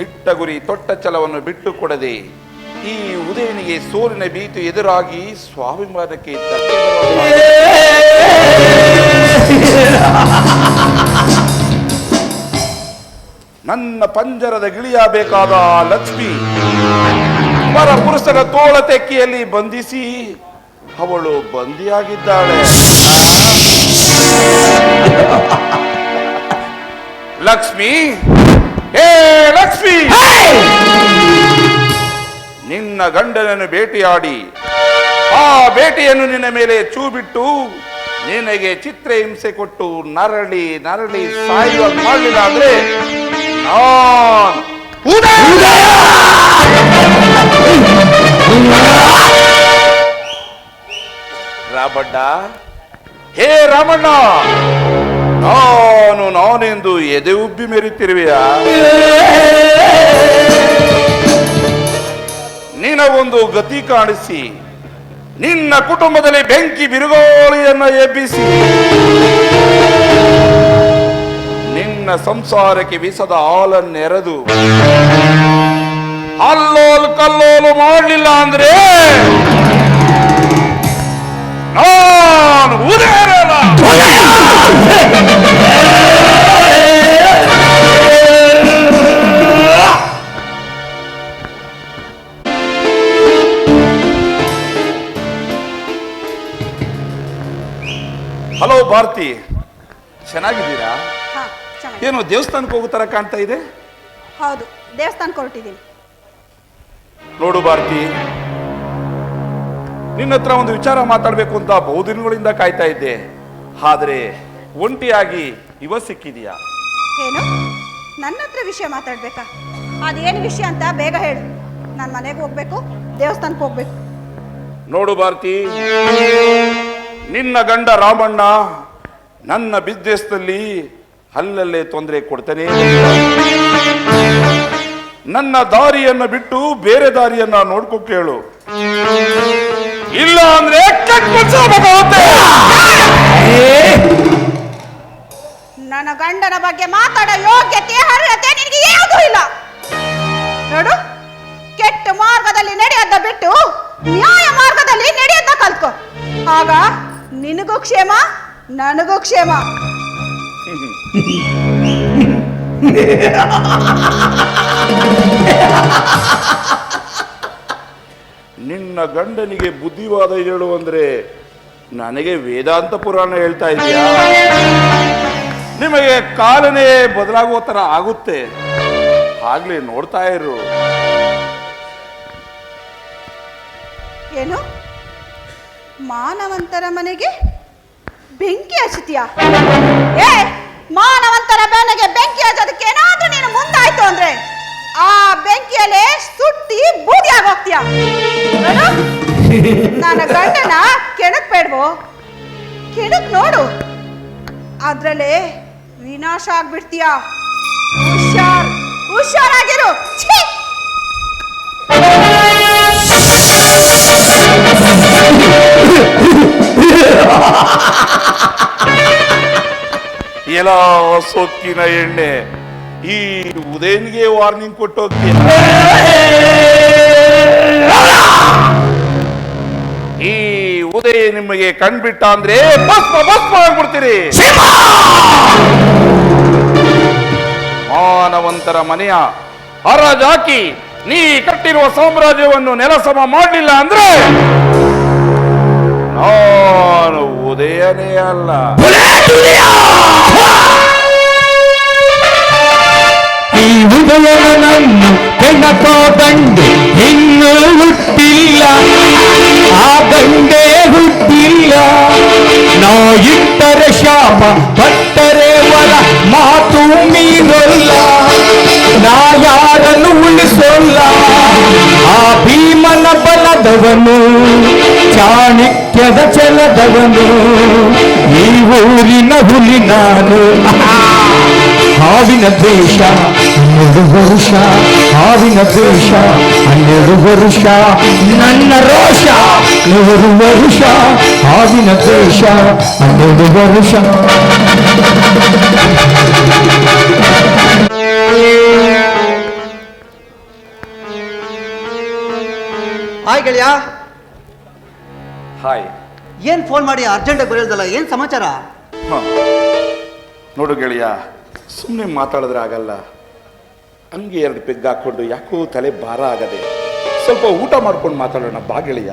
ಇಟ್ಟ ಗುರಿ ತೊಟ್ಟ ಛಲವನ್ನು ಬಿಟ್ಟು ಕೊಡದೆ ಈ ಉದಯನಿಗೆ ಸೋಲಿನ ಭೀತಿ ಎದುರಾಗಿ ಸ್ವಾಭಿಮಾನಕ್ಕೆ ಧಕ್ಕೆ ನನ್ನ ಪಂಜರದ ಗಿಳಿಯಬೇಕಾದ ಲಕ್ಷ್ಮಿ ಪರ ಪುರುಷರ ತೋಳ ತೆಕ್ಕಿಯಲ್ಲಿ ಬಂಧಿಸಿ ಅವಳು ಬಂದಿಯಾಗಿದ್ದಾಳೆ. ಲಕ್ಷ್ಮಿ, ಹೇ ಲಕ್ಷ್ಮಿ, ನಿನ್ನ ಗಂಡನನ್ನು ಭೇಟಿಯಾಡಿ ಆ ಭೇಟಿಯನ್ನು ನಿನ್ನ ಮೇಲೆ ಚೂಬಿಟ್ಟು ನಿನಗೆ ಚಿತ್ರಹಿಂಸೆ ಕೊಟ್ಟು ನರಳಿ ನರಳಿ ಸಾಯುವ ಮಾಡಲಿಲ್ಲ ಅಂದ್ರೆ ರಾಮಣ್ಣ, ಹೇ ರಾಮಣ್ಣ, ನಾನೆಂದು ಎದೆ ಉಬ್ಬಿ ಮೆರಿತಿರುವೆಯಾ? ನಿನಗೊಂದು ಗತಿ ಕಾಣಿಸಿ ನಿನ್ನ ಕುಟುಂಬದಲ್ಲಿ ಬೆಂಕಿ ಬಿರುಗಾಳಿಯನ್ನು ಎಬ್ಬಿಸಿ ನಿನ್ನ ಸಂಸಾರಕ್ಕೆ ವಿಸದ ಹಾಲನ್ನೆರೆದು ಅಲ್ಲೋಲು ಕಲ್ಲೋಲು ಮಾಡಲಿಲ್ಲ ಅಂದ್ರೆ ನಾನು ಉದಯನಲ್ಲ. ಹಲೋ ಭಾರತಿ, ಚೆನ್ನಾಗಿದ್ದೀರಾ? ಏನು ದೇವಸ್ಥಾನಕ್ಕೆ ಹೋಗೋ ತರ ಕಾಣ್ತಾ ಇದೆ? ಹೌದು, ದೇವಸ್ಥಾನಕ್ಕೆ ಹೊರಟಿದ್ದೀನಿ. ನೋಡು ಭಾರತಿ, ನಿನ್ನ ಹತ್ರ ಒಂದು ವಿಚಾರ ಮಾತಾಡ್ಬೇಕು ಅಂತ ಬಹುದಿನಗಳಿಂದ ಕಾಯ್ತಾ ಇದ್ದೆ. ಆದ್ರೆ ಒಂಟಿಯಾಗಿ ಇವ ಸಿಕ್ಕಿದೀಯಾ. ಏನು? ನನ್ನ ಹತ್ರ ವಿಷಯ ಮಾತಾಡ್ಬೇಕಾ? ಅದೇನು ವಿಷಯ ಅಂತ ಬೇಗ ಹೇಳು. ನಾನು ಮನೆಗೆ ಹೋಗ್ಬೇಕು, ದೇವಸ್ಥಾನಕ್ಕೆ ಹೋಗ್ಬೇಕು. ನೋಡು ಭಾರತಿ, ನಿನ್ನ ಗಂಡ ರಾಮಣ್ಣ ನನ್ನ ಬಿಸ್ನೆಸ್ನಲ್ಲಿ ಅಲ್ಲಲ್ಲೇ ತೊಂದರೆ ಕೊಡ್ತಾನೆ. ನನ್ನ ದಾರಿಯನ್ನು ಬಿಟ್ಟು ಬೇರೆ ದಾರಿಯನ್ನ ನೋಡ್ಕೊ ಕೇಳು, ಇಲ್ಲ ಅಂದ್ರೆ ನನ್ನ ಗಂಡನ ಬಗ್ಗೆ ಮಾತಾಡೋ ಯೋಗ್ಯತೆ ಅರ್ಹತೆ ನಿನಗೆ ಯಾವುದೂ ಇಲ್ಲ. ನೋಡು, ಕೆಟ್ಟ ಮಾರ್ಗದಲ್ಲಿ ನಡೆಯದ ಬಿಟ್ಟು ನ್ಯಾಯ ಮಾರ್ಗದಲ್ಲಿ ನಡೆಯದ ಕಲ್ತ್ಕೊ. ಆಗ ನಿನಗೂ ಕ್ಷೇಮ, ನನಗೂ ಕ್ಷೇಮ. ನಿನ್ನ ಗಂಡನಿಗೆ ಬುದ್ಧಿವಾದ ಹೇಳು ಅಂದ್ರೆ ನನಗೆ ವೇದಾಂತ ಪುರಾಣ ಹೇಳ್ತಾ ಇದೆಯಾ? ನಿಮಗೆ ಕಾಲನೇ ಬದಲಾಗುವ ತರ ಆಗುತ್ತೆ, ಆಗ್ಲೇ ನೋಡ್ತಾ ಇರು. ಏನು? ಮಾನವಂತರ ಮನೆಗೆ ಬೆಂಕಿ ಹಚ್ಚುತ್ತೀಯಾ? ಏ, ಮಾನವಂತರ ಮನೆಗೆ ಬೆಂಕಿ ಹಚ್ಚೋದಕ್ಕೆ ಏನಾದ್ರೂ ನೀನು ಮುಂದಾಯ್ತು ಅಂದ್ರೆ ಆ ಬೆಂಕಿಯಲ್ಲೇ ಸುಟ್ಟಿ ಬೂದಿ ಆಗೋಗ್ತೀಯ. ನನ್ನ ಗಂಡನ ಕೆಣಕ್ ಬೇಡ್ವೋ? ಕೆಣಕ್ ನೋಡು, ಅದ್ರಲ್ಲೇ ವಿನಾಶ ಆಗ್ಬಿಡ್ತೀಯ. ಹುಷಾರಾಗಿರು. ಎಲ್ಲ ಸೊಕ್ಕಿನ ಎಣ್ಣೆ, ಈ ಉದಯನಿಗೆ ವಾರ್ನಿಂಗ್ ಕೊಟ್ಟು ಹೋಗ್ತೀಯ. ಈ ಉದಯ ನಿಮಗೆ ಕಣ್ಬಿಟ್ಟ ಅಂದ್ರೆ ಭಸ್ಮ ಭಸ್ಮ ಆಗ್ಬಿಡ್ತೀರಿ. ಮಾನವಂತರ ಮನೆಯ ಹರಾಜಾಕಿ ನೀ ಕಟ್ಟಿರುವ ಸಾಮ್ರಾಜ್ಯವನ್ನು ನೆಲಸಮ ಮಾಡಲಿಲ್ಲ ಅಂದ್ರೆ ನಾನು ಉದಯನೇ ಅಲ್ಲ. ಈ ಉದಯನನ್ನು ಕೆಣಕೋ ಗಂಡೆ ಇನ್ನೂ ಹುಟ್ಟಿಲ್ಲ, ಆ ಗಂಡೆ ಹುಟ್ಟಿಲ್ಲ. ನಾ ಇಟ್ಟರೆ ಶಾಪ, ಪಟ್ಟರೆ ವರ, ಮಾತು ಮೀರಲ್ಲ. ನಾ ಯಾರನ್ನು ಉಳಿಸೋಲ್ಲ. ಆ ಭೀಮನ ಬಲದವನು, ಚಾಣಕ್ಯದ ಛಲದವನು, ಈ ಊರಿನ ಹುಲಿ ನಾನು. ಹಾವಿನ ದ್ವೇಷ 12 ವರುಷ, ಹಾವಿನ ದ್ವೇಷ 12 ವರುಷ, ನನ್ನ ರೋಷ 100 ವರುಷ, ಹಾವಿನ ದ್ವೇಷ 12 ವರುಷ. ಗೆಳೆಯ. ಹಾಯ್. ಏನ್ ಫೋನ್ ಮಾಡಿ ಅರ್ಜೆಂಟಾಗಿ ಬರೆಯೋದಲ್ಲ, ಏನ್ ಸಮಾಚಾರ? ನೋಡು ಗೆಳೆಯ, ಸುಮ್ಮನೆ ಮಾತಾಡಿದ್ರೆ ಆಗಲ್ಲ. ಹಂಗೆ 2 ಪೆಗ್ ಹಾಕೊಂಡು ಯಾಕೋ ತಲೆ ಭಾರ ಆಗದೆ. ಸ್ವಲ್ಪ ಊಟ ಮಾಡ್ಕೊಂಡು ಮಾತಾಡೋಣ ಬಾ ಗೆಳೆಯ.